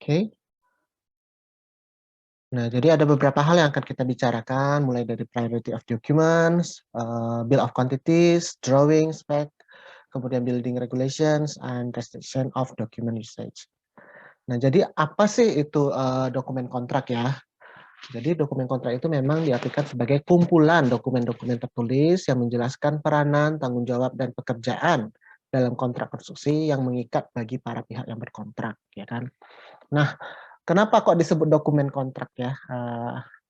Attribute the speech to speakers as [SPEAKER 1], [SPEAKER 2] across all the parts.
[SPEAKER 1] Oke. Nah, jadi ada beberapa hal yang akan kita bicarakan, mulai dari priority of documents, bill of quantities, drawing, spec, kemudian building regulations, and restriction of document usage. Nah, jadi apa sih itu dokumen kontrak ya? Jadi dokumen kontrak itu memang diartikan sebagai kumpulan dokumen-dokumen tertulis yang menjelaskan peranan, tanggung jawab, dan pekerjaan dalam kontrak konstruksi yang mengikat bagi para pihak yang berkontrak, ya kan? Nah, kenapa kok disebut dokumen kontrak ya?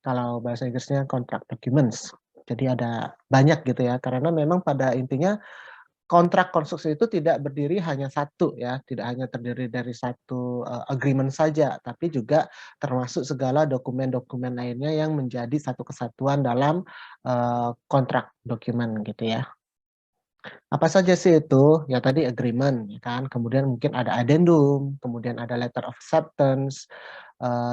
[SPEAKER 1] Kalau bahasa Inggrisnya contract documents. Jadi ada banyak gitu ya, karena memang pada intinya kontrak konstruksi itu tidak berdiri hanya satu ya, tidak hanya terdiri dari satu agreement saja, tapi juga termasuk segala dokumen-dokumen lainnya yang menjadi satu kesatuan dalam kontrak dokumen gitu ya. Apa saja sih itu? Ya tadi agreement, ya kan. Kemudian mungkin ada addendum, kemudian ada letter of acceptance,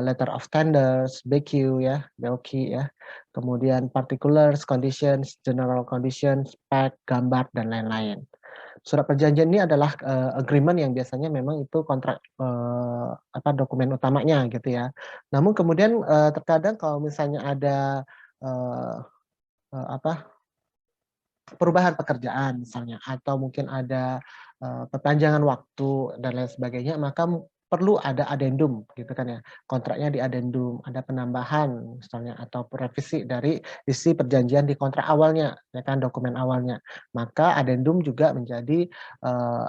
[SPEAKER 1] letter of tenders, BQ ya, BOQ ya. Kemudian particulars, conditions, general conditions, spec, gambar dan lain-lain. Surat perjanjian ini adalah agreement yang biasanya memang itu kontrak dokumen utamanya gitu ya. Namun kemudian terkadang kalau misalnya ada eh, apa perubahan pekerjaan misalnya, atau mungkin ada perpanjangan waktu dan lain sebagainya, maka perlu ada adendum gitu kan ya. Kontraknya di adendum, ada penambahan misalnya atau revisi dari isi perjanjian di kontrak awalnya, ya kan dokumen awalnya. Maka adendum juga menjadi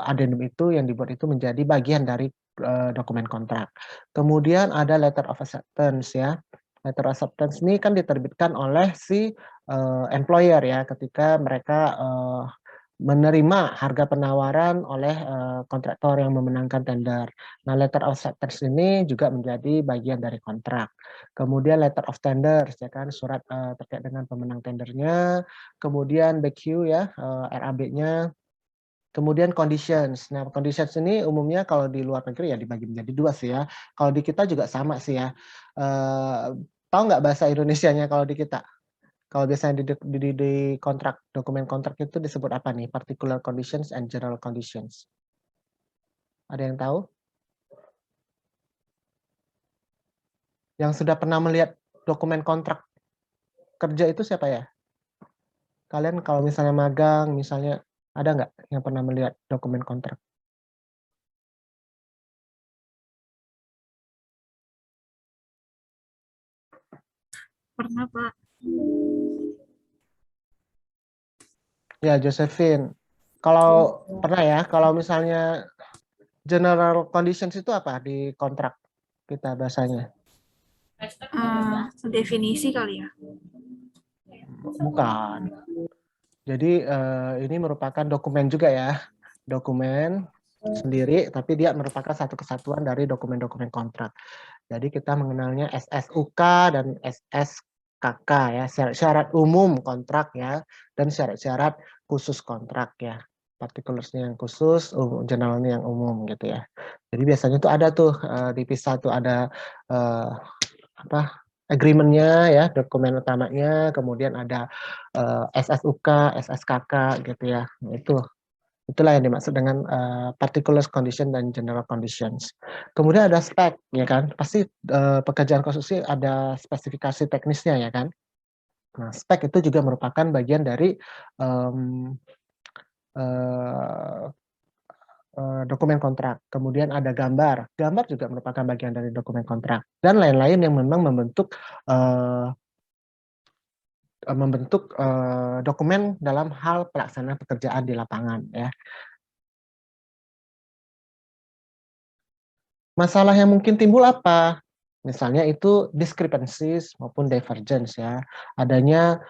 [SPEAKER 1] adendum itu yang dibuat itu menjadi bagian dari dokumen kontrak. Kemudian ada letter of acceptance ya. Letter of acceptance ini kan diterbitkan oleh si employer ya ketika mereka menerima harga penawaran oleh kontraktor yang memenangkan tender. Nah, letter of acceptance ini juga menjadi bagian dari kontrak. Kemudian letter of tenders ya kan, surat terkait dengan pemenang tendernya. Kemudian BQ ya, RAB-nya. Kemudian conditions. Nah, conditions ini umumnya kalau di luar negeri ya dibagi menjadi dua sih ya. Kalau di kita juga sama sih ya. Tahu nggak bahasa Indonesianya kalau di kita? Kalau biasanya di kontrak, dokumen kontrak itu disebut apa nih? Particular conditions and general conditions. Ada yang tahu? Yang sudah pernah melihat dokumen kontrak kerja itu siapa ya? Kalian kalau misalnya magang, misalnya ada nggak yang pernah melihat dokumen kontrak?
[SPEAKER 2] Pernah, Pak.
[SPEAKER 1] Ya, Josephine. Kalau pernah ya, kalau misalnya general conditions itu apa di kontrak kita bahasanya?
[SPEAKER 2] Definisi kali ya.
[SPEAKER 1] Bukan. Jadi ini merupakan dokumen juga ya, dokumen sendiri, tapi dia merupakan satu kesatuan dari dokumen-dokumen kontrak. Jadi kita mengenalnya SSUK dan SSKK ya, syarat umum kontrak ya, dan syarat-syarat khusus kontrak ya. Partikulersnya yang khusus, generalnya yang umum gitu ya. Jadi biasanya tuh ada tuh dipisah tuh ada eh, apa agreement-nya ya, dokumen utamanya, kemudian ada SSUK, SSKK gitu ya. Nah, itulah yang dimaksud dengan particular condition dan general conditions. Kemudian ada spec ya kan. Pasti pekerjaan konstruksi ada spesifikasi teknisnya ya kan. Nah, spek itu juga merupakan bagian dari um, uh, dokumen kontrak. Kemudian ada gambar. Gambar juga merupakan bagian dari dokumen kontrak dan lain-lain yang memang membentuk dokumen dalam hal pelaksanaan pekerjaan di lapangan ya. Masalah yang mungkin timbul apa? Misalnya itu discrepancies maupun divergence ya. Adanya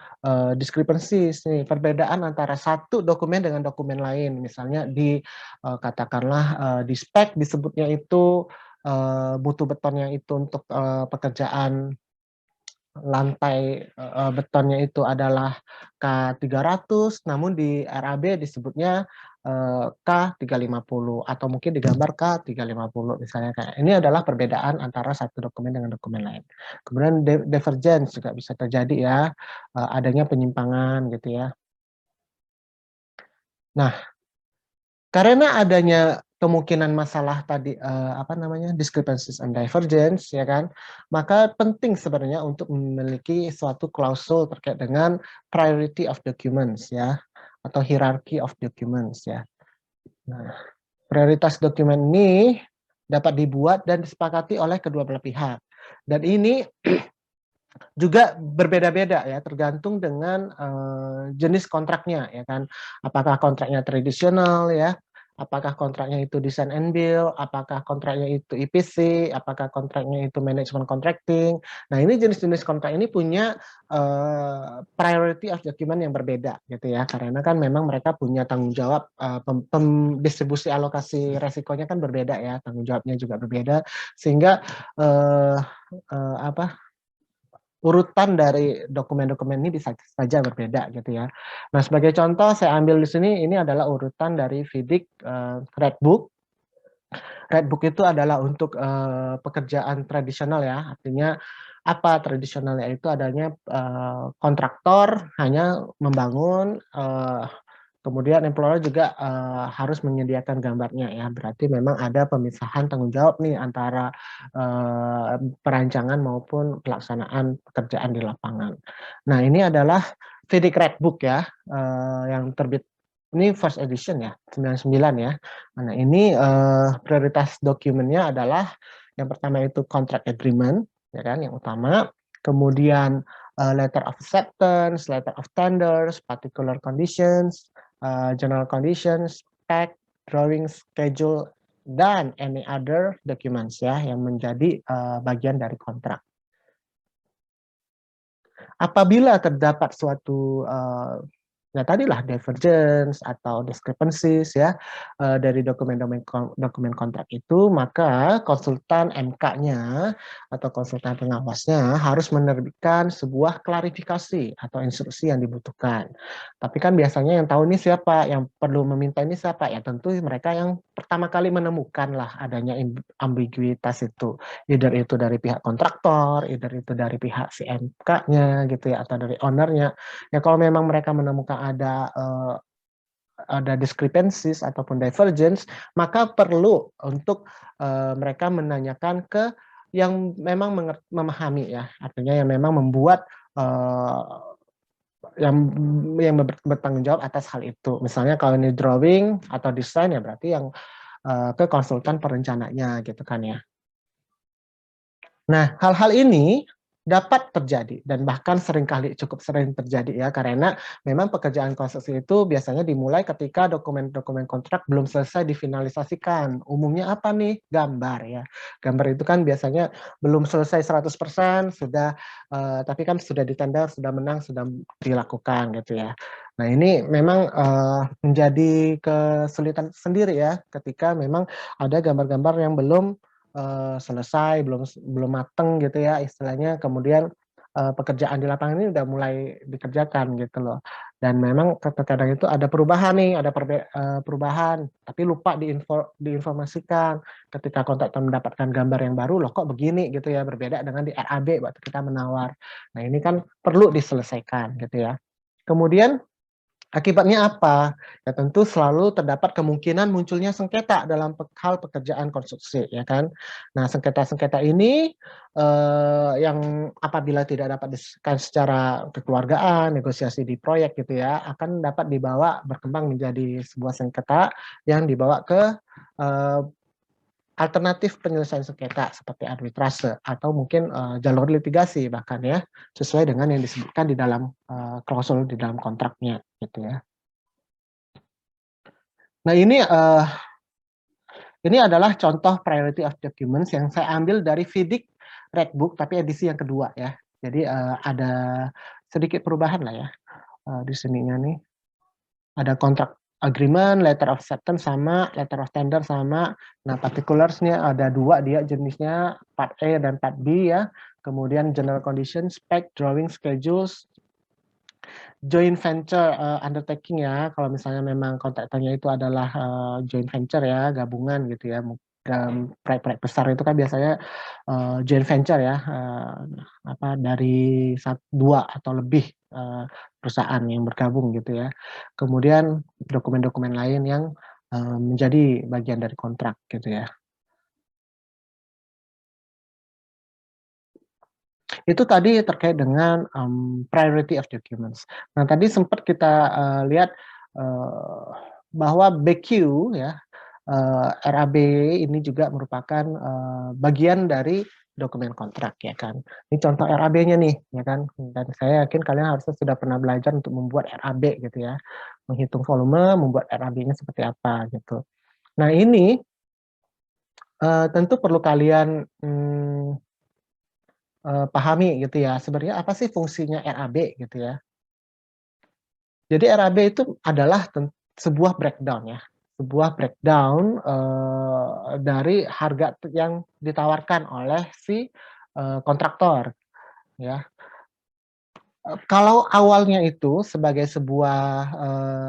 [SPEAKER 1] discrepancies nih, perbedaan antara satu dokumen dengan dokumen lain. Misalnya di katakanlah di spek disebutnya itu mutu betonnya itu untuk pekerjaan lantai betonnya itu adalah K300, namun di RAB disebutnya K350 atau mungkin digambar K350 misalnya kayak ini adalah perbedaan antara satu dokumen dengan dokumen lain. Kemudian divergence juga bisa terjadi ya, adanya penyimpangan gitu ya. Nah, karena adanya kemungkinan masalah tadi discrepancies and divergence, ya kan, maka penting sebenarnya untuk memiliki suatu klausul terkait dengan priority of documents, ya, atau hierarchy of documents, ya. Nah, prioritas dokumen ini dapat dibuat dan disepakati oleh kedua belah pihak, dan ini juga berbeda-beda ya, tergantung dengan jenis kontraknya, ya kan. Apakah kontraknya tradisional, ya, apakah kontraknya itu design and build, apakah kontraknya itu EPC, apakah kontraknya itu management contracting. Nah, ini jenis-jenis kontrak ini punya priority of document yang berbeda gitu ya, karena kan memang mereka punya tanggung jawab, distribusi alokasi resikonya kan berbeda ya, tanggung jawabnya juga berbeda, sehingga urutan dari dokumen-dokumen ini bisa saja berbeda gitu ya. Nah, sebagai contoh saya ambil di sini, ini adalah urutan dari FIDIC Red Book. Red Book itu adalah untuk pekerjaan tradisional ya, artinya apa tradisionalnya itu adanya kontraktor hanya membangun, kemudian employer juga harus menyediakan gambarnya ya, berarti memang ada pemisahan tanggung jawab nih antara perancangan maupun pelaksanaan pekerjaan di lapangan. Nah, ini adalah FIDIC Red Book ya, yang terbit ini first edition ya, 99 ya. Nah, ini prioritas dokumennya adalah yang pertama itu contract agreement, ya kan, yang utama. Kemudian letter of acceptance, letter of tenders, particular conditions, general conditions, spec, drawing, schedule, dan any other documents ya yang menjadi bagian dari kontrak. Apabila terdapat suatu ya tadilah divergence atau discrepancies ya dari dokumen kontrak itu, maka konsultan MK-nya atau konsultan pengawasnya harus menerbitkan sebuah klarifikasi atau instruksi yang dibutuhkan. Tapi kan biasanya yang tahu ini siapa, yang perlu meminta ini siapa, ya tentu mereka yang pertama kali menemukan lah adanya ambiguitas itu, either itu dari pihak kontraktor, either itu dari pihak si MK-nya gitu ya, atau dari ownernya. Ya kalau memang mereka menemukan ada discrepancies ataupun divergence, maka perlu untuk mereka menanyakan ke yang memang memahami ya, artinya yang memang membuat yang bertanggung jawab atas hal itu. Misalnya kalau ini drawing atau desain ya berarti yang ke konsultan perencananya gitu kan ya. Nah, hal-hal ini dapat terjadi dan bahkan seringkali cukup sering terjadi ya, karena memang pekerjaan konstruksi itu biasanya dimulai ketika dokumen-dokumen kontrak belum selesai difinalisasikan. Umumnya apa nih? Gambar ya. Gambar itu kan biasanya belum selesai 100%, sudah tapi kan sudah ditender, sudah menang, sudah dilakukan gitu ya. Nah, ini memang menjadi kesulitan sendiri ya ketika memang ada gambar-gambar yang belum selesai, belum mateng gitu ya istilahnya, kemudian pekerjaan di lapangan ini udah mulai dikerjakan gitu loh. Dan memang kadang itu ada perubahan nih, ada perubahan, tapi lupa diinformasikan ketika kontraktor mendapatkan gambar yang baru, loh kok begini gitu ya, berbeda dengan di RAB waktu kita menawar. Nah, ini kan perlu diselesaikan gitu ya. Kemudian akibatnya apa? Ya tentu selalu terdapat kemungkinan munculnya sengketa dalam hal pekerjaan konstruksi, ya kan. Nah, sengketa-sengketa ini yang apabila tidak dapat diselesaikan secara kekeluargaan, negosiasi di proyek gitu ya, akan dapat dibawa berkembang menjadi sebuah sengketa yang dibawa ke alternatif penyelesaian sengketa seperti arbitrase atau mungkin jalur litigasi bahkan ya, sesuai dengan yang disebutkan di dalam klausul di dalam kontraknya gitu ya. Nah, ini adalah contoh priority of documents yang saya ambil dari FIDIC Red Book tapi edisi yang kedua ya. Jadi ada sedikit perubahan lah ya di sininya nih. Ada contract agreement, letter of acceptance sama, letter of tender sama. Nah, particulars-nya ada dua dia jenisnya, part A dan part B ya. Kemudian general conditions, spec, drawing, schedules, joint venture undertaking ya. Kalau misalnya memang kontraktornya itu adalah joint venture ya, gabungan gitu ya. Proyek-proyek besar itu kan biasanya joint venture ya, dari dua atau lebih perusahaan yang bergabung gitu ya. Kemudian dokumen-dokumen lain yang menjadi bagian dari kontrak gitu ya. Itu tadi terkait dengan priority of documents. Nah, tadi sempat kita lihat bahwa BQ ya, RAB ini juga merupakan bagian dari dokumen kontrak ya kan. Ini contoh RAB-nya nih ya kan. Dan saya yakin kalian harusnya sudah pernah belajar untuk membuat RAB gitu ya. Menghitung volume, membuat RAB-nya seperti apa gitu. Nah, ini tentu perlu kalian pahami gitu ya, sebenarnya apa sih fungsinya RAB gitu ya. Jadi RAB itu adalah sebuah breakdown ya, sebuah breakdown dari harga yang ditawarkan oleh si kontraktor ya. Kalau awalnya itu sebagai sebuah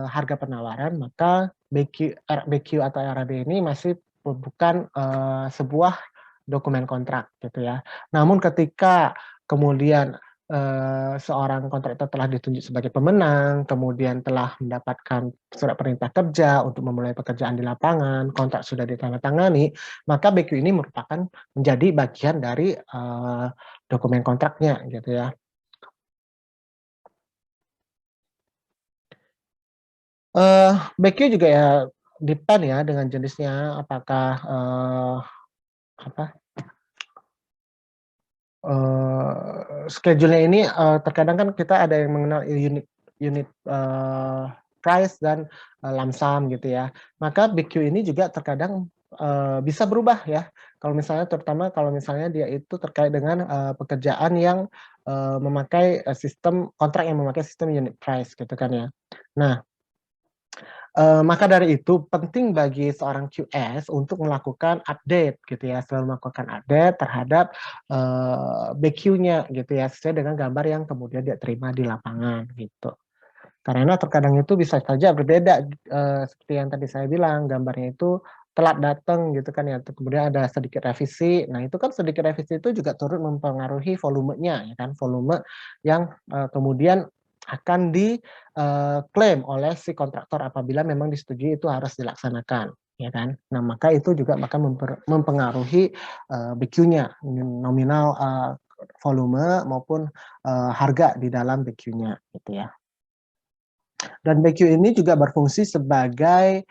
[SPEAKER 1] harga penawaran, maka BQ atau RAB ini masih bukan sebuah dokumen kontrak gitu ya. Namun ketika kemudian seorang kontraktor telah ditunjuk sebagai pemenang, kemudian telah mendapatkan surat perintah kerja untuk memulai pekerjaan di lapangan, kontrak sudah ditandatangani, maka BQ ini merupakan menjadi bagian dari dokumen kontraknya gitu ya. BQ juga ya depend ya dengan jenisnya, apakah apa schedule-nya ini terkadang kan kita ada yang mengenal unit unit price dan lump sum gitu ya. Maka BQ ini juga terkadang bisa berubah ya. Kalau misalnya terutama kalau misalnya dia itu terkait dengan pekerjaan yang memakai sistem kontrak yang memakai sistem unit price gitu kan ya. Nah, maka dari itu penting bagi seorang QS untuk melakukan update gitu ya, selalu melakukan update terhadap BQ-nya gitu ya, sesuai dengan gambar yang kemudian dia terima di lapangan gitu. Karena terkadang itu bisa saja berbeda seperti yang tadi saya bilang, gambarnya itu telat datang gitu kan ya, kemudian ada sedikit revisi. Nah, itu kan sedikit revisi itu juga turut mempengaruhi volumenya ya kan, volume yang kemudian akan diklaim oleh si kontraktor apabila memang disetujui itu harus dilaksanakan ya kan. Nah, maka itu juga akan mempengaruhi BQ-nya, nominal volume maupun harga di dalam BQ-nya gitu ya. Dan BQ ini juga berfungsi sebagai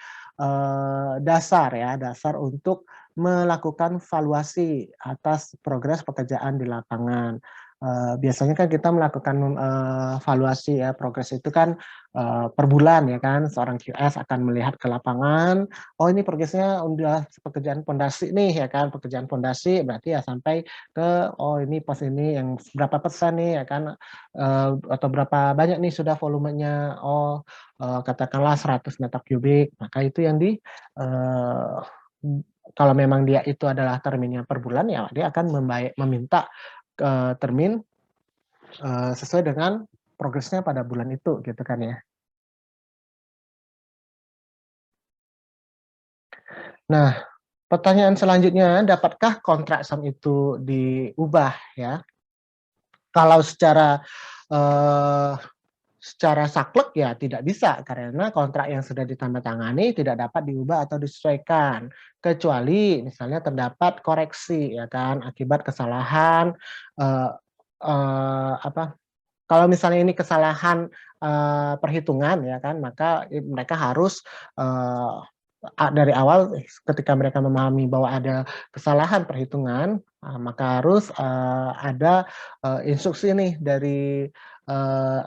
[SPEAKER 1] dasar ya, dasar untuk melakukan valuasi atas progres pekerjaan di lapangan. Biasanya kan kita melakukan valuasi ya, progres itu kan per bulan ya kan, seorang QS akan melihat ke lapangan, oh ini progresnya udah pekerjaan pondasi nih ya kan, pekerjaan pondasi berarti ya sampai ke oh ini pos ini yang berapa persen nih ya kan, atau berapa banyak nih sudah volumenya, oh katakanlah 100 meter kubik, maka itu yang kalau memang dia itu adalah terminnya per bulan, ya dia akan meminta termin sesuai dengan progresnya pada bulan itu, gitu kan ya. Nah, pertanyaan selanjutnya, dapatkah kontrak sum itu diubah ya? Kalau secara saklek ya tidak bisa karena kontrak yang sudah ditandatangani tidak dapat diubah atau disesuaikan kecuali misalnya terdapat koreksi ya kan akibat kesalahan apa kalau misalnya ini kesalahan perhitungan ya kan maka mereka harus dari awal ketika mereka memahami bahwa ada kesalahan perhitungan maka harus ada instruksi nih dari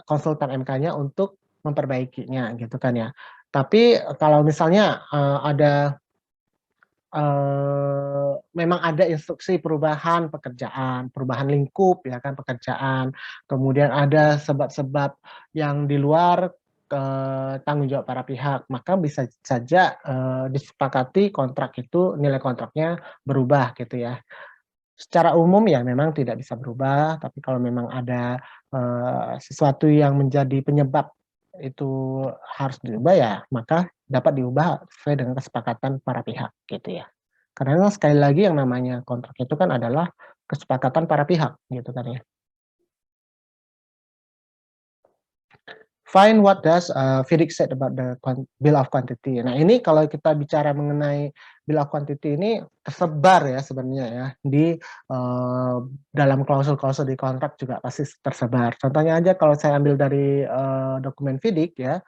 [SPEAKER 1] konsultan MK-nya untuk memperbaikinya gitu kan ya. Tapi kalau misalnya ada memang ada instruksi perubahan pekerjaan, perubahan lingkup ya kan pekerjaan, kemudian ada sebab-sebab yang di luar tanggung jawab para pihak, maka bisa saja disepakati kontrak itu nilai kontraknya berubah gitu ya. Secara umum ya memang tidak bisa berubah, tapi kalau memang ada sesuatu yang menjadi penyebab itu harus diubah ya, maka dapat diubah sesuai dengan kesepakatan para pihak gitu ya. Karena sekali lagi yang namanya kontrak itu kan adalah kesepakatan para pihak gitu kan ya. Find what does FIDIC said about the bill of quantity. Nah, ini kalau kita bicara mengenai bill of quantity ini tersebar ya sebenarnya ya di dalam klausul-klausul di kontrak juga pasti tersebar. Contohnya aja kalau saya ambil dari dokumen FIDIC ya,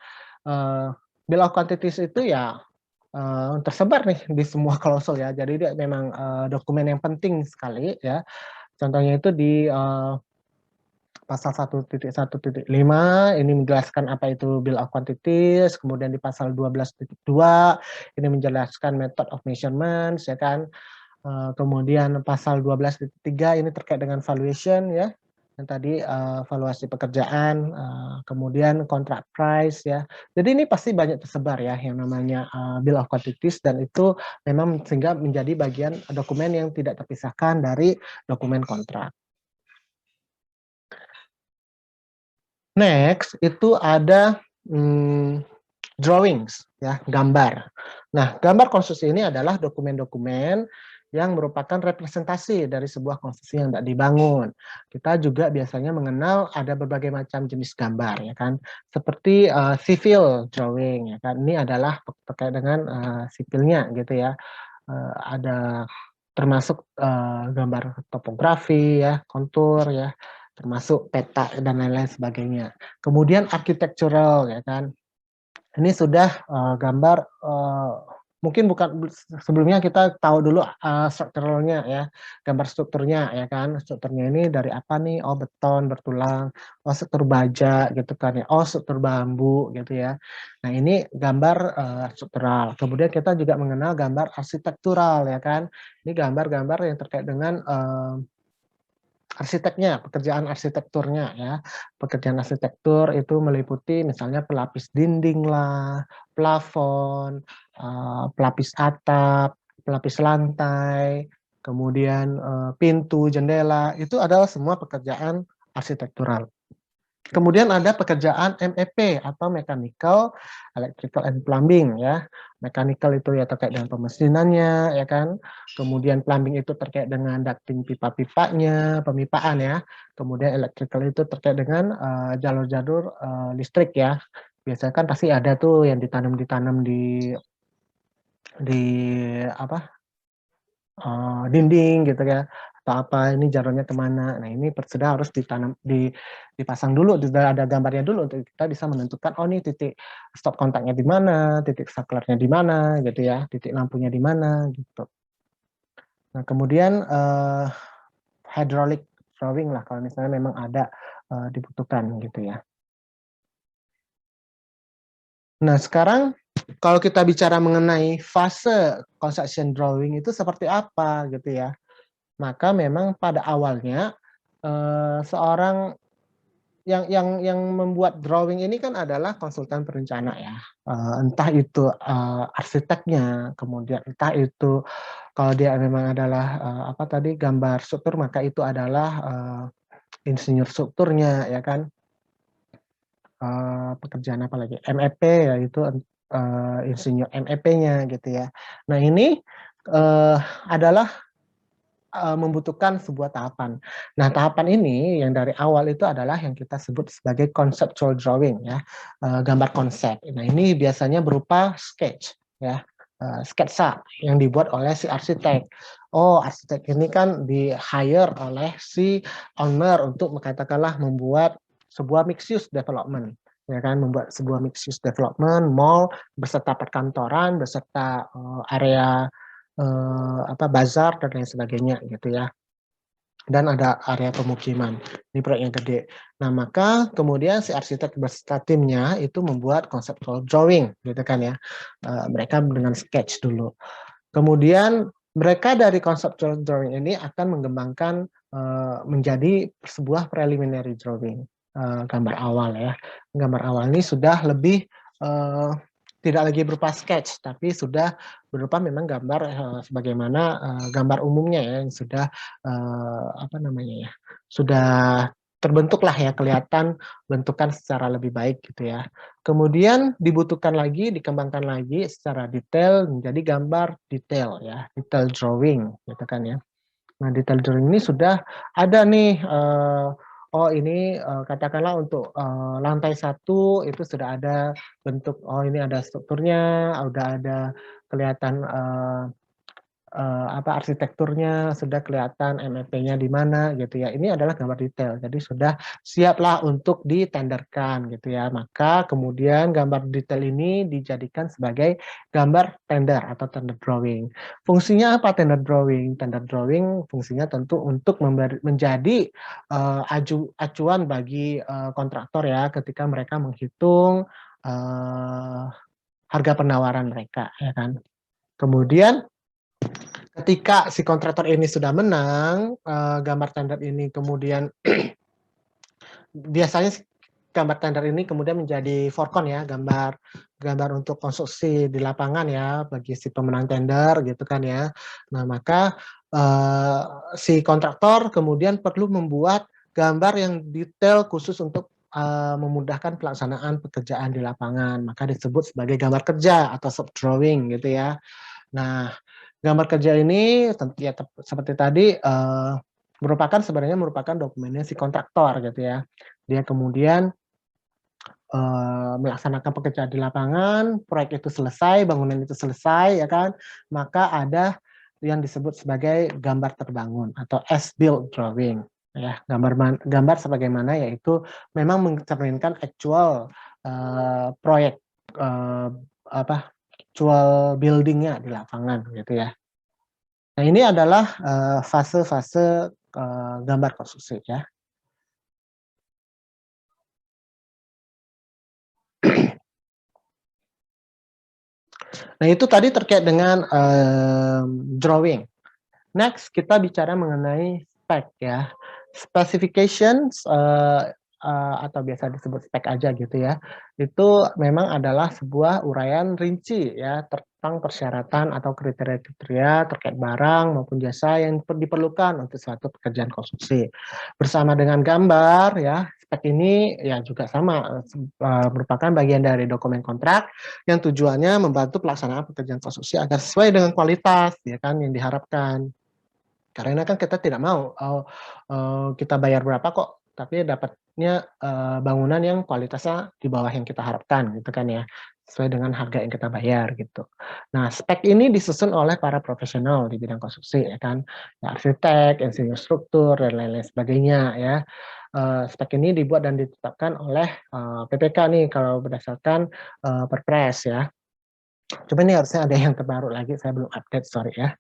[SPEAKER 1] bill of quantities itu ya tersebar nih di semua klausul ya. Jadi dia memang dokumen yang penting sekali ya. Contohnya itu di pasal 1.1.5 ini menjelaskan apa itu bill of quantities, kemudian di pasal 12.2 ini menjelaskan method of measurements ya kan. Kemudian pasal 12.3 ini terkait dengan valuation ya. Yang tadi valuasi pekerjaan, kemudian contract price ya. Jadi ini pasti banyak tersebar ya yang namanya bill of quantities, dan itu memang sehingga menjadi bagian dokumen yang tidak terpisahkan dari dokumen kontrak. Next itu ada drawings ya, gambar. Nah, gambar konstruksi ini adalah dokumen-dokumen yang merupakan representasi dari sebuah konstruksi yang tidak dibangun. Kita juga biasanya mengenal ada berbagai macam jenis gambar ya kan, seperti civil drawing ya kan. Ini adalah terkait dengan sipilnya gitu ya. Ada termasuk gambar topografi ya, kontur ya, termasuk peta dan lain-lain sebagainya. Kemudian architectural ya kan. Ini sudah gambar mungkin bukan sebelumnya kita tahu dulu strukturalnya ya, gambar strukturnya ya kan. Strukturnya ini dari apa nih? Oh, beton bertulang, oh struktur baja gitu kan ya. Oh, struktur bambu gitu ya. Nah, ini gambar struktural. Kemudian kita juga mengenal gambar arsitektural ya kan. Ini gambar-gambar yang terkait dengan arsiteknya, pekerjaan arsitekturnya ya. Pekerjaan arsitektur itu meliputi misalnya pelapis dinding lah, plafon, pelapis atap, pelapis lantai, kemudian pintu, jendela, itu adalah semua pekerjaan arsitektural. Kemudian ada pekerjaan MEP atau Mechanical, Electrical and Plumbing ya. Mechanical itu ya terkait dengan pemesinannya ya kan. Kemudian plumbing itu terkait dengan ducting pipa-pipanya, pemipaan ya. Kemudian electrical itu terkait dengan jalur-jalur listrik ya. Biasanya kan pasti ada tuh yang ditanam di apa dinding gitu ya, atau apa ini jalurnya kemana. Nah ini sudah harus dipasang dulu, sudah ada gambarnya dulu untuk kita bisa menentukan oh ini titik stop kontaknya di mana, titik saklarnya di mana gitu ya, titik lampunya di mana gitu. Nah kemudian hydraulic drawing lah kalau misalnya memang ada dibutuhkan gitu ya. Nah sekarang kalau kita bicara mengenai fase construction drawing itu seperti apa gitu ya. Maka memang pada awalnya seorang yang membuat drawing ini kan adalah konsultan perencana ya. Entah itu arsiteknya, kemudian entah itu kalau dia memang adalah apa tadi gambar struktur, maka itu adalah insinyur strukturnya ya kan. Pekerjaan apa lagi? MEP ya itu insinyur MEP-nya gitu ya. Nah ini adalah membutuhkan sebuah tahapan. Nah, tahapan ini yang dari awal itu adalah yang kita sebut sebagai conceptual drawing ya, gambar konsep. Nah, ini biasanya berupa sketch ya, sketsa yang dibuat oleh si arsitek. Oh, arsitek ini kan di hire oleh si owner untuk katakanlah membuat sebuah mixed use development, ya kan, membuat sebuah mixed use development, mall beserta perkantoran, beserta area bazar dan lain sebagainya gitu ya. Dan ada area pemukiman, ini proyek yang gede. Nah maka kemudian si arsitek beserta timnya itu membuat conceptual drawing gitu kan ya. Mereka dengan sketch dulu. Kemudian mereka dari conceptual drawing ini akan mengembangkan menjadi sebuah preliminary drawing, gambar awal ya. Gambar awal ini sudah lebih tidak lagi berupa sketch, tapi sudah berupa memang gambar sebagaimana gambar umumnya ya, yang sudah sudah terbentuk lah ya, kelihatan bentukan secara lebih baik gitu ya. Kemudian dibutuhkan lagi, dikembangkan lagi secara detail menjadi gambar detail ya, detail drawing gitu kan ya. Nah detail drawing ini sudah ada nih oh ini katakanlah untuk lantai 1 itu sudah ada bentuk, oh ini ada strukturnya, udah ada kelihatan apa arsitekturnya, sudah kelihatan MEP-nya di mana gitu ya. Ini adalah gambar detail. Jadi sudah siaplah untuk ditenderkan gitu ya. Maka kemudian gambar detail ini dijadikan sebagai gambar tender atau tender drawing. Fungsinya apa tender drawing? Tender drawing fungsinya tentu untuk menjadi acuan bagi kontraktor ya ketika mereka menghitung harga penawaran mereka ya kan. Kemudian ketika si kontraktor ini sudah menang, gambar tender ini kemudian biasanya gambar tender ini kemudian menjadi forkon ya, gambar untuk konstruksi di lapangan ya bagi si pemenang tender gitu kan ya. Nah, maka si kontraktor kemudian perlu membuat gambar yang detail khusus untuk memudahkan pelaksanaan pekerjaan di lapangan. Maka disebut sebagai gambar kerja atau shop drawing gitu ya. Nah, gambar kerja ini ya seperti tadi sebenarnya merupakan dokumennya si kontraktor gitu ya. Dia kemudian melaksanakan pekerjaan di lapangan, proyek itu selesai, bangunan itu selesai ya kan, maka ada yang disebut sebagai gambar terbangun atau as-built drawing ya, gambar sebagaimana yaitu memang mencerminkan actual proyek apa actual building-nya di lapangan gitu ya. Nah, ini adalah fase-fase gambar konstruksi ya. Nah, itu tadi terkait dengan drawing. Next, kita bicara mengenai spec ya. Specifications atau biasa disebut spek aja gitu ya. Itu memang adalah sebuah uraian rinci ya tentang persyaratan atau kriteria-kriteria terkait barang maupun jasa yang diperlukan untuk suatu pekerjaan konstruksi. Bersama dengan gambar ya, spek ini ya juga sama merupakan bagian dari dokumen kontrak yang tujuannya membantu pelaksanaan pekerjaan konstruksi agar sesuai dengan kualitas ya kan yang diharapkan. Karena kan kita tidak mau kita bayar berapa kok, tapi dapatnya bangunan yang kualitasnya di bawah yang kita harapkan gitu kan ya, sesuai dengan harga yang kita bayar gitu. Nah, spek ini disusun oleh para profesional di bidang konstruksi ya kan, ya, arsitek, insinyur struktur dan lain-lain sebagainya ya. Spek ini dibuat dan ditetapkan oleh PPK nih kalau berdasarkan Perpres ya. Cuma ini harusnya ada yang terbaru lagi, saya belum update, sorry ya.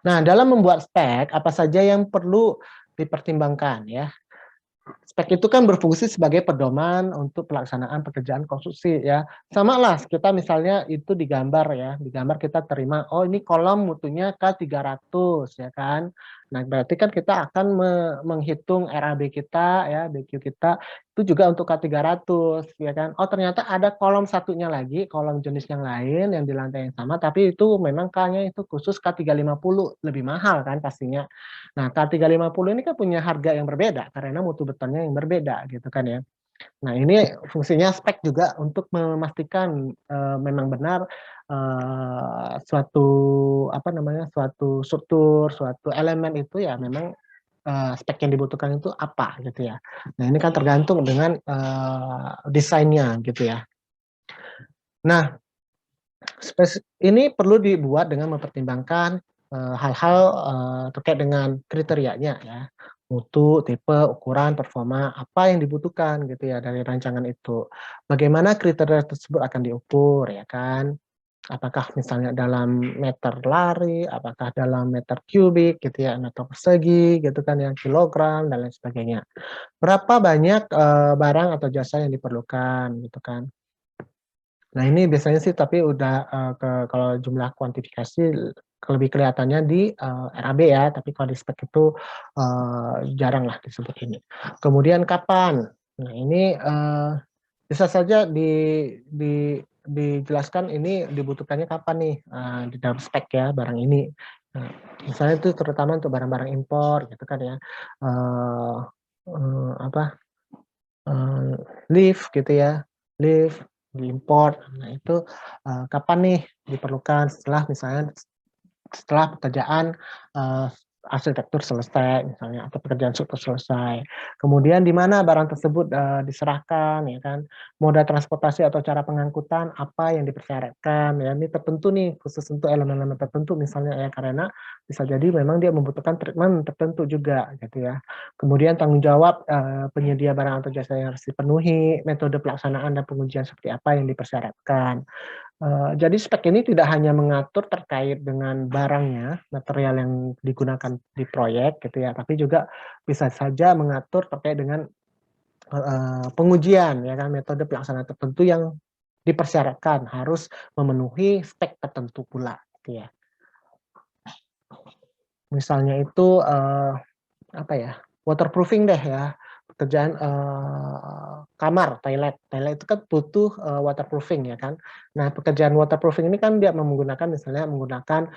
[SPEAKER 1] Nah, dalam membuat spek, apa saja yang perlu dipertimbangkan ya? Spek itu kan berfungsi sebagai pedoman untuk pelaksanaan pekerjaan konstruksi ya. Sama lah kita misalnya itu digambar ya, digambar kita terima, oh ini kolom mutunya K300 ya kan. Nah berarti kan kita akan menghitung RAB kita ya, BQ kita itu juga untuk K300 ya kan. Oh ternyata ada kolom satunya lagi, kolom jenis yang lain yang di lantai yang sama, tapi itu memang K-nya itu khusus K350, lebih mahal kan pastinya. Nah, K350 ini kan punya harga yang berbeda karena mutu betonnya yang berbeda gitu kan ya. Nah, ini fungsinya spek juga untuk memastikan memang benar suatu apa namanya suatu struktur, suatu elemen itu ya memang spek yang dibutuhkan itu apa gitu ya. Nah, ini kan tergantung dengan desainnya gitu ya. Nah, ini perlu dibuat dengan mempertimbangkan hal-hal terkait dengan kriterianya ya, mutu, tipe, ukuran, performa, apa yang dibutuhkan gitu ya dari rancangan itu. Bagaimana kriteria tersebut akan diukur ya kan? Apakah misalnya dalam meter lari, apakah dalam meter kubik gitu ya, meter persegi gitu kan yang kilogram dan lain sebagainya. Berapa banyak barang atau jasa yang diperlukan gitu kan. Nah ini biasanya sih tapi udah kalau jumlah kuantifikasi lebih kelihatannya di RAB ya, tapi kalau di spek itu jarang lah disebut ini. Kemudian kapan? Nah ini bisa saja dijelaskan ini dibutuhkannya kapan nih di dalam spek ya barang ini. Nah, misalnya itu terutama untuk barang-barang impor gitu kan ya, apa lift gitu ya, lift diimport. Nah itu kapan nih diperlukan setelah misalnya setelah pekerjaan arsitektur selesai misalnya atau pekerjaan struktur selesai. Kemudian di mana barang tersebut diserahkan ya kan, moda transportasi atau cara pengangkutan apa yang dipersyaratkan ya, ini tertentu nih khusus untuk elemen-elemen tertentu misalnya ya, karena bisa jadi memang dia membutuhkan treatment tertentu juga gitu ya. Kemudian tanggung jawab penyedia barang atau jasa yang harus dipenuhi, metode pelaksanaan dan pengujian seperti apa yang dipersyaratkan. Jadi spek ini tidak hanya mengatur terkait dengan barangnya, material yang digunakan di proyek gitu ya, tapi juga bisa saja mengatur terkait dengan pengujian ya kan, metode pelaksanaan tertentu yang dipersyaratkan harus memenuhi spek tertentu pula gitu ya. Misalnya itu apa ya, waterproofing deh ya, pekerjaan kamar, toilet itu kan butuh waterproofing ya kan. Nah pekerjaan waterproofing ini kan dia misalnya menggunakan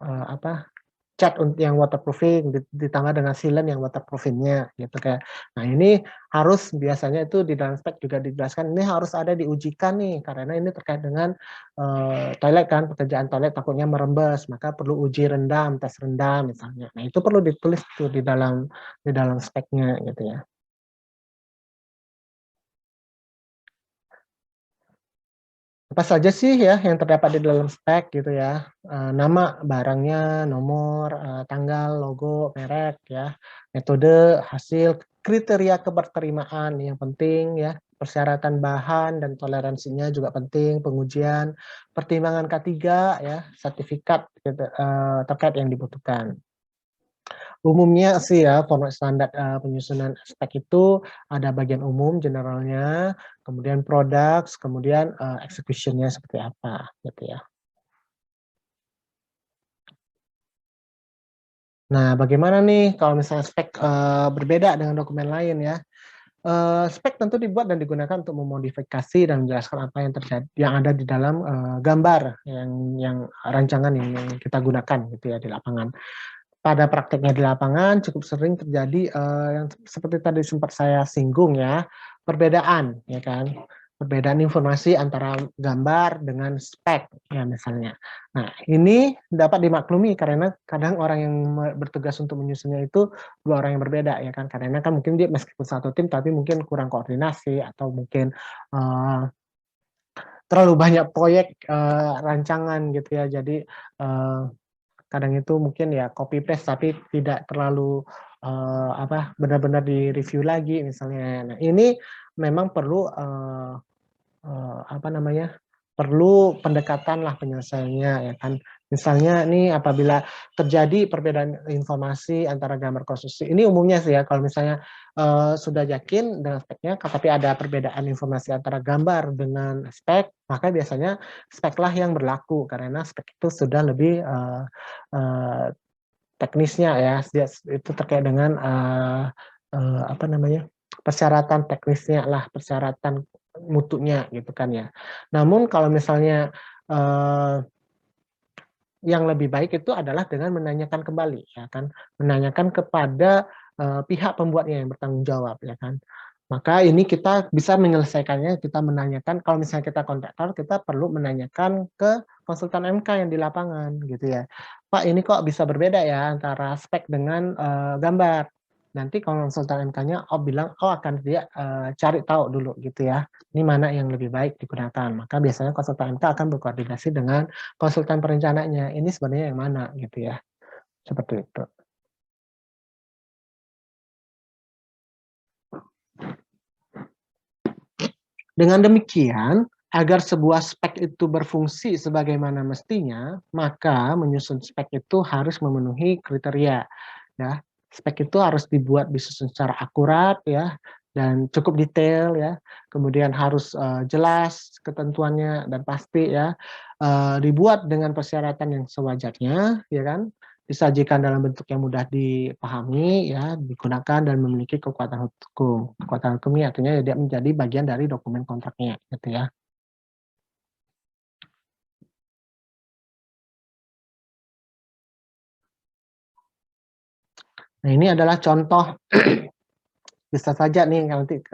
[SPEAKER 1] apa, cat yang waterproofing ditambah dengan sealant yang waterproofingnya gitu kayak. Nah ini harus biasanya itu di dalam spek juga dijelaskan ini harus ada diujikan nih karena ini terkait dengan toilet kan, pekerjaan toilet takutnya merembes maka perlu uji rendam, tes rendam misalnya. Nah itu perlu ditulis tuh di dalam speknya gitu ya. Apa saja sih ya yang terdapat di dalam spek gitu ya, nama barangnya, nomor, tanggal, logo, merek ya, metode, hasil, kriteria keberterimaan yang penting ya, persyaratan bahan dan toleransinya juga penting, pengujian, pertimbangan K3 ya, sertifikat gitu, terkait yang dibutuhkan. Umumnya sih ya format standar penyusunan spek itu ada bagian umum generalnya, kemudian products, kemudian execution-nya seperti apa gitu ya. Nah, bagaimana nih kalau misalnya spek berbeda dengan dokumen lain ya? Spek tentu dibuat dan digunakan untuk memodifikasi dan menjelaskan apa yang terjadi, yang ada di dalam gambar yang rancangan yang kita gunakan gitu ya di lapangan. Pada prakteknya di lapangan cukup sering terjadi yang seperti tadi sempat saya singgung ya, perbedaan ya kan, perbedaan informasi antara gambar dengan spek ya misalnya. Nah ini dapat dimaklumi karena kadang orang yang bertugas untuk menyusunnya itu dua orang yang berbeda ya kan, karena kan mungkin dia meskipun satu tim tapi mungkin kurang koordinasi atau mungkin terlalu banyak proyek rancangan gitu ya, jadi kadang itu mungkin ya copy paste tapi tidak terlalu benar-benar di-review lagi misalnya. Nah, ini memang perlu apa namanya, perlu pendekatan lah penyelesaiannya ya kan. Misalnya nih apabila terjadi perbedaan informasi antara gambar konstruksi, ini umumnya sih ya kalau misalnya sudah yakin dengan speknya, tapi ada perbedaan informasi antara gambar dengan spek, maka biasanya speklah yang berlaku karena spek itu sudah lebih teknisnya ya, itu terkait dengan apa namanya, persyaratan teknisnya lah, persyaratan mutunya gitu kan ya. Namun kalau misalnya yang lebih baik itu adalah dengan menanyakan kembali ya kan, menanyakan kepada pihak pembuatnya yang bertanggung jawab ya kan. Maka ini kita bisa menyelesaikannya, kita menanyakan kalau misalnya kita kontraktor, kita perlu menanyakan ke konsultan MK yang di lapangan gitu ya. Pak, ini kok bisa berbeda ya antara spek dengan gambar. Nanti kalau konsultan MK-nya bilang akan dia cari tahu dulu gitu ya. Ini mana yang lebih baik digunakan. Maka biasanya konsultan MK akan berkoordinasi dengan konsultan perencananya. Ini sebenarnya yang mana gitu ya. Seperti itu. Dengan demikian, agar sebuah spek itu berfungsi sebagaimana mestinya, maka menyusun spek itu harus memenuhi kriteria. Ya, spek itu harus dibuat disusun secara akurat ya dan cukup detail ya. Kemudian harus jelas ketentuannya dan pasti ya. Dibuat dengan persyaratan yang sewajarnya, ya kan? Disajikan dalam bentuk yang mudah dipahami ya, digunakan dan memiliki kekuatan hukum. Kekuatan hukumnya artinya dia menjadi bagian dari dokumen kontraknya gitu ya. Nah, ini adalah contoh bisa saja nih nanti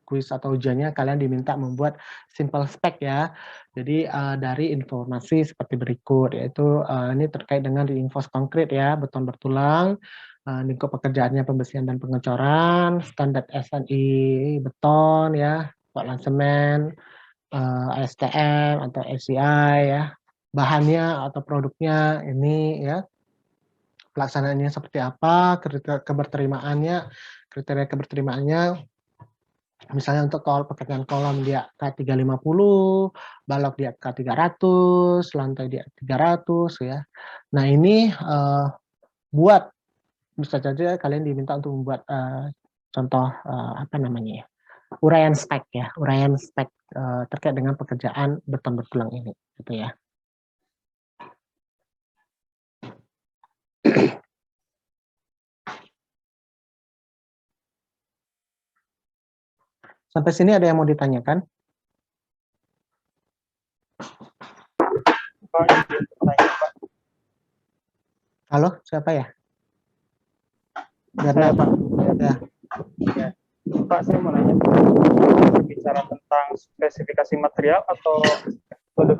[SPEAKER 1] kuis atau ujiannya kalian diminta membuat simple spec ya. Jadi dari informasi seperti berikut, yaitu ini terkait dengan reinforce konkret ya, beton bertulang, lingkup pekerjaannya pembesian dan pengecoran, standar SNI beton ya, Portland semen, ASTM atau ACI ya, bahannya atau produknya ini ya, pelaksanaannya seperti apa, kriteria keberterimaannya, misalnya untuk pekerjaan kolom dia K350, balok dia K300, lantai dia 300 ya. Nah ini buat, bisa saja kalian diminta untuk membuat contoh apa namanya ya, uraian spek ya, uraian spek terkait dengan pekerjaan beton bertulang ini, gitu ya. Sampai sini ada yang mau ditanyakan? Halo, siapa ya?
[SPEAKER 3] Saya, Pak.
[SPEAKER 1] Ya.
[SPEAKER 3] Ya. Pak, saya mau nanya, bicara tentang spesifikasi material atau produk?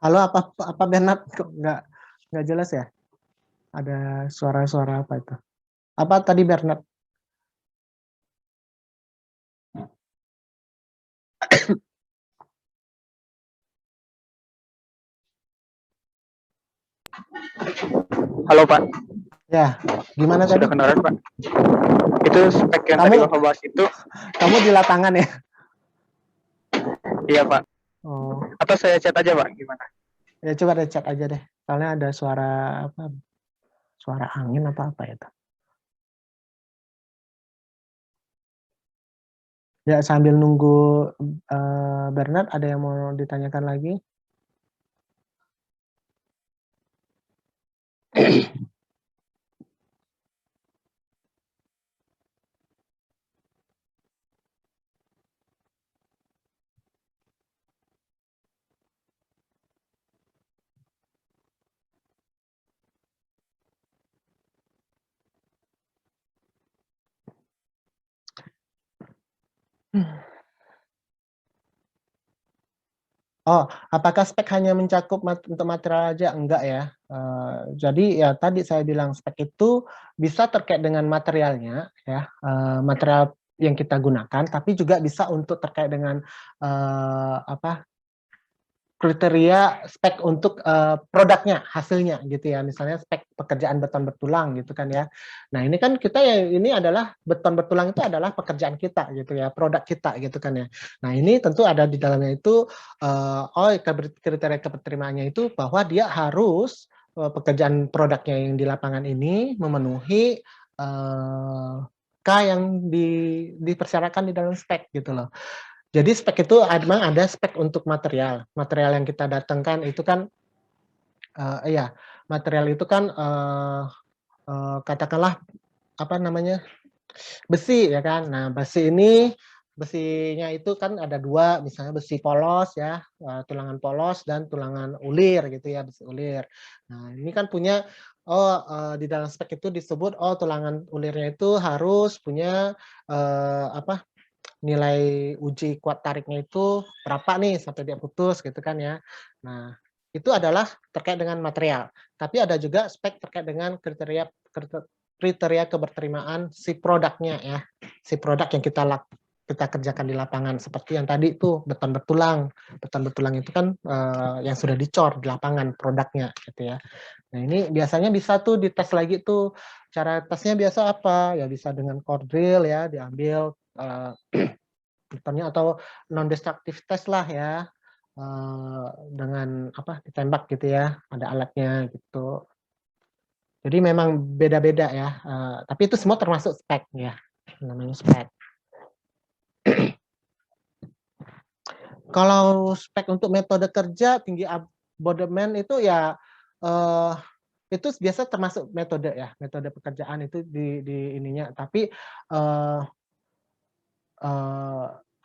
[SPEAKER 1] Halo, apa Bernard? Kok nggak jelas ya? Ada suara-suara apa itu? Apa tadi Bernard?
[SPEAKER 3] Halo, Pak.
[SPEAKER 1] Ya, gimana tadi?
[SPEAKER 3] Sudah kedengaran, Pak? Itu spek yang tadi Bapak bahas itu.
[SPEAKER 1] Kamu di lapangan ya?
[SPEAKER 3] Iya, Pak.
[SPEAKER 1] Oh.
[SPEAKER 3] Atau saya chat aja, Pak? Gimana?
[SPEAKER 1] Ya coba deh chat aja deh. Soalnya ada suara apa? Suara angin apa itu? Ya sambil nunggu Bernard, ada yang mau ditanyakan lagi? Oh, apakah spek hanya mencakup untuk material aja? Enggak ya. Jadi ya tadi saya bilang spek itu bisa terkait dengan materialnya ya, material yang kita gunakan, tapi juga bisa untuk terkait dengan apa, kriteria spek untuk produknya, hasilnya gitu ya. Misalnya spek pekerjaan beton bertulang gitu kan ya. Nah ini kan kita ya, ini adalah beton bertulang itu adalah pekerjaan kita gitu ya, produk kita gitu kan ya. Nah ini tentu ada di dalamnya itu kriteria keterterimaannya itu bahwa dia harus pekerjaan produknya yang di lapangan ini memenuhi K yang dipersyaratkan di dalam spek gitu loh. Jadi spek itu memang ada spek untuk material. Material yang kita datangkan itu kan, iya, material itu kan katakanlah apa namanya, besi ya kan. Nah besi ini, besinya itu kan ada dua, misalnya besi polos ya, tulangan polos dan tulangan ulir gitu ya, besi ulir. Nah ini kan punya, di dalam spek itu disebut, tulangan ulirnya itu harus punya apa, nilai uji kuat tariknya itu berapa nih sampai dia putus gitu kan ya. Nah, itu adalah terkait dengan material. Tapi ada juga spek terkait dengan kriteria keberterimaan si produknya ya. Si produk yang kita kerjakan di lapangan, seperti yang tadi itu beton bertulang. Beton bertulang itu kan yang sudah dicor di lapangan produknya gitu ya. Nah, ini biasanya bisa tuh dites lagi tuh. Cara tesnya biasa apa? Ya bisa dengan core drill ya, diambil betonnya atau non destructive test lah ya, dengan apa, ditembak gitu ya, ada alatnya gitu. Jadi memang beda-beda ya, tapi itu semua termasuk spek ya, namanya spek. Kalau spek untuk metode kerja tinggi abodement itu ya itu biasa termasuk metode ya, metode pekerjaan itu di ininya, tapi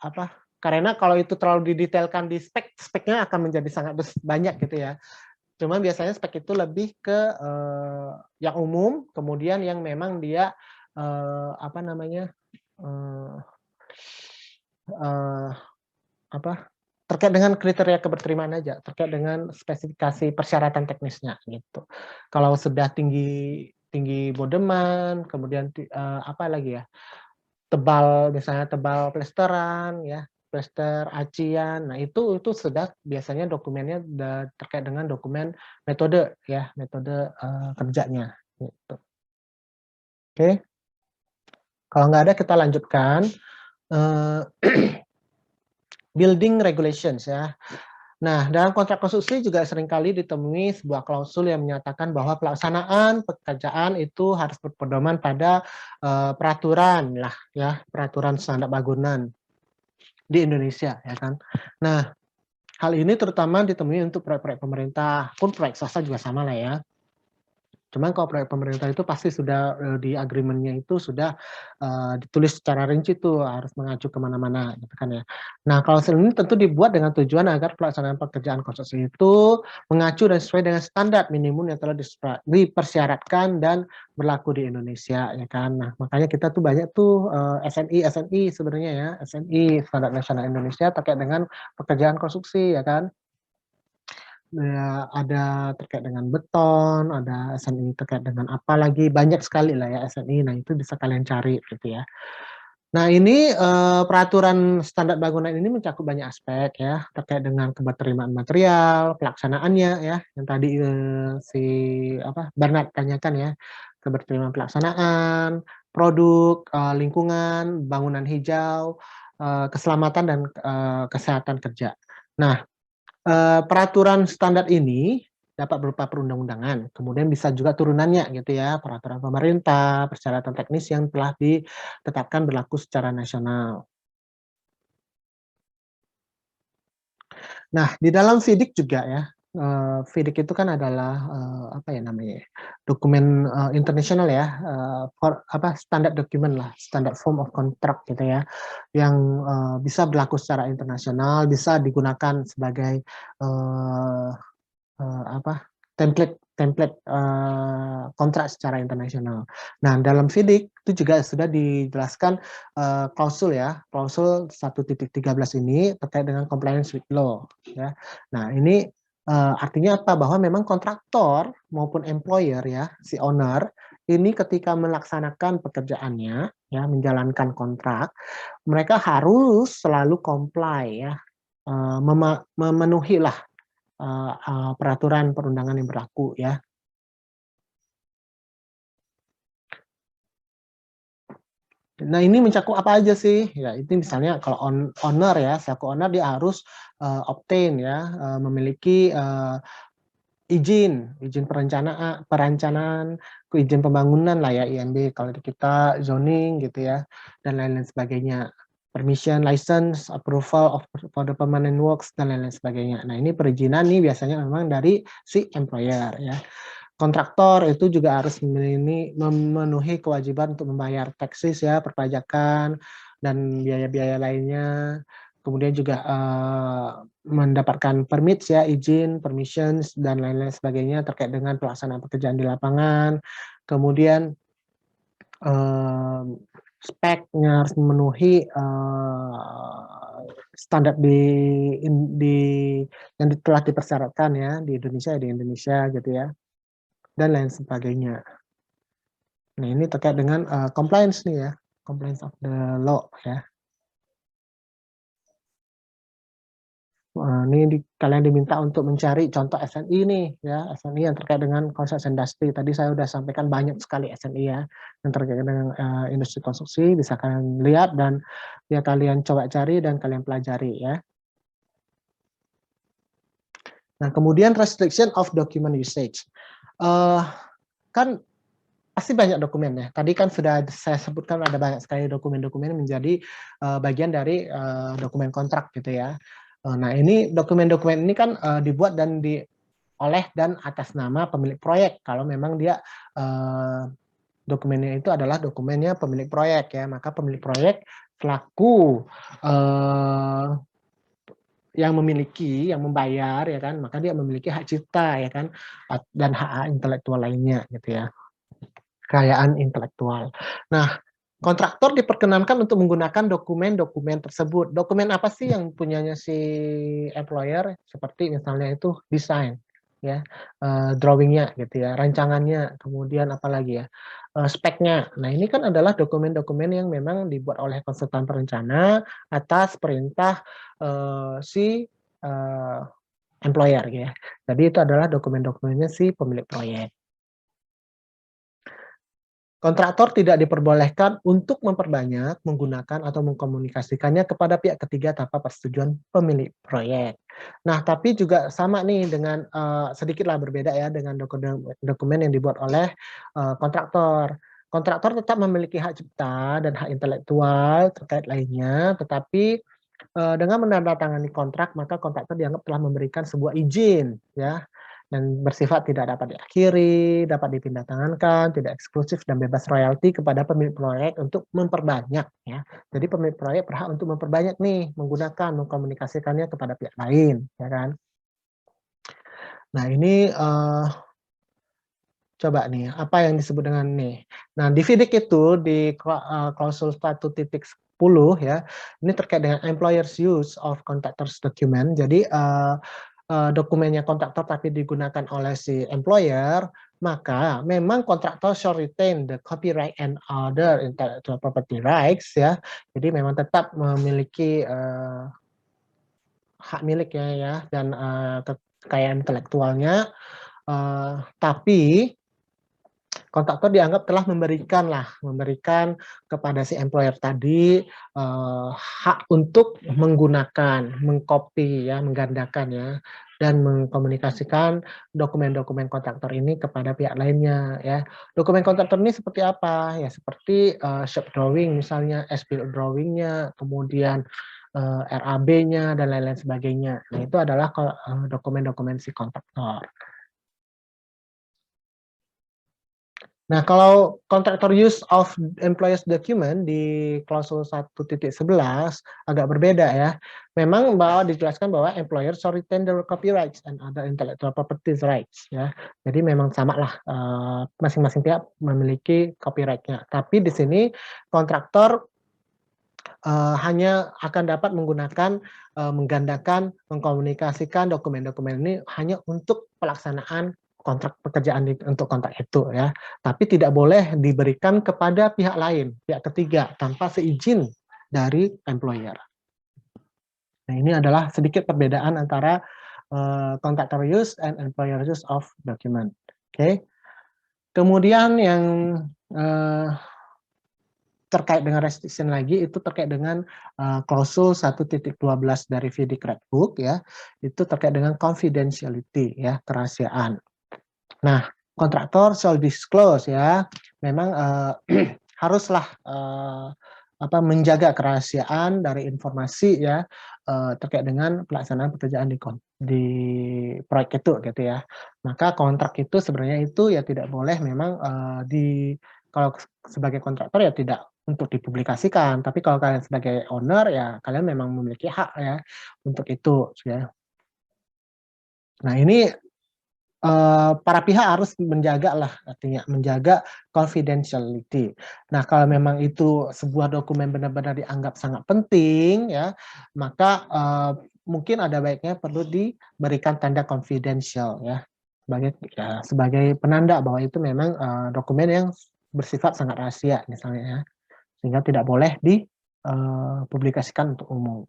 [SPEAKER 1] apa, karena kalau itu terlalu didetailkan di spek, speknya akan menjadi sangat banyak gitu ya. Cuman biasanya spek itu lebih ke yang umum, kemudian yang memang dia apa namanya, eh, eh, apa terkait dengan kriteria keberterimaan aja, terkait dengan spesifikasi persyaratan teknisnya gitu. Kalau sudah tinggi bodeman, kemudian apa lagi ya, tebal, misalnya tebal plesteran ya, plester acian. Nah, itu sudah biasanya dokumennya terkait dengan dokumen metode ya, metode kerjanya gitu. Oke. Kalau nggak ada kita lanjutkan building regulations ya. Nah, dalam kontrak konstruksi juga seringkali ditemui sebuah klausul yang menyatakan bahwa pelaksanaan pekerjaan itu harus berpedoman pada peraturan lah ya, peraturan standar bangunan di Indonesia ya kan. Nah, hal ini terutama ditemui untuk proyek-proyek pemerintah, pun proyek swasta juga sama lah ya. Cuman kalau proyek pemerintah itu pasti sudah di agreement-nya itu sudah ditulis secara rinci tuh harus mengacu kemana-mana gitu kan ya. Nah kalau ini tentu dibuat dengan tujuan agar pelaksanaan pekerjaan konstruksi itu mengacu dan sesuai dengan standar minimum yang telah dipersyaratkan dan berlaku di Indonesia ya kan. Nah makanya kita tuh banyak tuh SNI sebenarnya ya, SNI Standar Nasional Indonesia terkait dengan pekerjaan konstruksi ya kan. Ya, ada terkait dengan beton, ada SNI terkait dengan apa lagi, banyak sekali lah ya SNI. Nah itu bisa kalian cari gitu ya. Nah ini peraturan standar bangunan ini mencakup banyak aspek ya terkait dengan keberterimaan material, pelaksanaannya ya, yang tadi si Bernard tanyakan ya, keberterimaan pelaksanaan, produk, lingkungan, bangunan hijau, keselamatan dan kesehatan kerja. Nah peraturan standar ini dapat berupa perundang-undangan, kemudian bisa juga turunannya gitu ya, peraturan pemerintah, persyaratan teknis yang telah ditetapkan berlaku secara nasional. Nah, di dalam FIDIC juga ya, FIDIC itu kan adalah apa ya namanya, dokumen internasional ya, standar dokumen lah, standar form of contract gitu ya, yang bisa berlaku secara internasional, bisa digunakan sebagai template kontrak secara internasional. Nah, dalam FIDIC itu juga sudah dijelaskan klausul ya, klausul 1.13 ini terkait dengan compliance with law ya. Nah, ini artinya apa? Bahwa memang kontraktor maupun employer ya, si owner ini ketika melaksanakan pekerjaannya ya, menjalankan kontrak, mereka harus selalu comply ya, memenuhi lah peraturan perundangan yang berlaku ya. Nah ini mencakup apa aja sih? Ya itu misalnya kalau owner ya, selaku owner dia harus obtain ya, memiliki izin perencanaan, izin pembangunan lah ya IMB kalau kita zoning gitu ya dan lain-lain sebagainya. Permission, license, approval for the permanent works dan lain-lain sebagainya. Nah ini perizinan nih biasanya memang dari si employer ya. Kontraktor itu juga harus memenuhi kewajiban untuk membayar taxes ya, perpajakan dan biaya-biaya lainnya. Kemudian juga mendapatkan permits ya, izin, permissions dan lain-lain sebagainya terkait dengan pelaksanaan pekerjaan di lapangan. Kemudian speknya harus memenuhi standar yang telah dipersyaratkan ya di Indonesia gitu ya, dan lain sebagainya. Nah ini terkait dengan compliance nih ya, compliance of the law ya. Ini kalian diminta untuk mencari contoh SNI nih ya, SNI yang terkait dengan construction industry. Tadi saya sudah sampaikan banyak sekali SNI ya yang terkait dengan industri konstruksi, bisa kalian lihat dan ya kalian coba cari dan kalian pelajari ya. Nah kemudian restriction of document usage, kan pasti banyak dokumen ya. Tadi kan sudah saya sebutkan ada banyak sekali dokumen-dokumen menjadi bagian dari dokumen kontrak gitu ya. Nah ini dokumen-dokumen ini kan dibuat dan oleh dan atas nama pemilik proyek. Kalau memang dia dokumennya itu adalah dokumennya pemilik proyek ya, maka pemilik proyek selaku yang membayar ya kan, maka dia memiliki hak cipta ya kan, dan hak intelektual lainnya gitu ya, kekayaan intelektual. Nah kontraktor diperkenankan untuk menggunakan dokumen-dokumen tersebut. Dokumen apa sih yang punyanya si employer? Seperti misalnya itu desain, ya, drawingnya gitu ya, rancangannya, kemudian apalagi ya, speknya. Nah ini kan adalah dokumen-dokumen yang memang dibuat oleh konsultan perencana atas perintah si employer, ya. Jadi itu adalah dokumen-dokumennya si pemilik proyek. Kontraktor tidak diperbolehkan untuk memperbanyak, menggunakan, atau mengkomunikasikannya kepada pihak ketiga tanpa persetujuan pemilik proyek. Nah, tapi juga sama nih dengan sedikitlah berbeda ya dengan dokumen yang dibuat oleh kontraktor. Kontraktor tetap memiliki hak cipta dan hak intelektual terkait lainnya, tetapi dengan menandatangani kontrak, maka kontraktor dianggap telah memberikan sebuah izin, ya, dan bersifat tidak dapat diakhiri, dapat dipindah tangankan, tidak eksklusif dan bebas royalti kepada pemilik proyek untuk memperbanyak, ya. Jadi pemilik proyek berhak untuk memperbanyak nih, menggunakan, mengkomunikasikannya kepada pihak lain, ya kan. Nah ini coba nih, apa yang disebut dengan nih. Nah di FIDIC itu di klausul 1.10 ya, ini terkait dengan employer's use of contractor's document. Jadi dokumennya kontraktor tapi digunakan oleh si employer, maka memang kontraktor shall retain the copyright and other intellectual property rights, ya. Jadi memang tetap memiliki hak miliknya ya dan kekayaan intelektualnya, tapi kontraktor dianggap telah memberikan kepada si employer tadi hak untuk menggunakan, mengcopy ya, menggandakan ya, dan mengkomunikasikan dokumen-dokumen kontraktor ini kepada pihak lainnya ya. Dokumen kontraktor ini seperti apa? Ya seperti shop drawing misalnya, as-built drawing-nya, kemudian RAB-nya dan lain-lain sebagainya. Nah, itu adalah dokumen-dokumen si kontraktor. Nah, kalau contractor use of employer's document di klausul 1.11 agak berbeda ya. Memang bahwa dijelaskan bahwa employer shall retain the copyrights and other intellectual property rights ya. Jadi memang sama lah masing-masing pihak memiliki copyright-nya. Tapi di sini kontraktor hanya akan dapat menggunakan, menggandakan, mengkomunikasikan dokumen-dokumen ini hanya untuk pelaksanaan kontrak pekerjaan untuk kontrak itu ya, tapi tidak boleh diberikan kepada pihak lain, pihak ketiga tanpa seizin dari employer. Nah ini adalah sedikit perbedaan antara contractor use and employer use of document. Oke. Kemudian yang terkait dengan restriction lagi itu terkait dengan klausul 1.12 dari FIDIC Red Book ya, itu terkait dengan confidentiality ya, kerahasiaan. Nah, kontraktor shall disclose ya, memang haruslah menjaga kerahasiaan dari informasi ya terkait dengan pelaksanaan pekerjaan di proyek itu gitu ya. Maka kontrak itu sebenarnya itu ya tidak boleh memang kalau sebagai kontraktor ya tidak untuk dipublikasikan, tapi kalau kalian sebagai owner ya kalian memang memiliki hak ya untuk itu ya. Nah ini para pihak harus menjaga lah, artinya menjaga confidentiality. Nah kalau memang itu sebuah dokumen benar-benar dianggap sangat penting ya, maka mungkin ada baiknya perlu diberikan tanda confidential ya, sebagai penanda bahwa itu memang dokumen yang bersifat sangat rahasia misalnya ya, sehingga tidak boleh dipublikasikan untuk umum.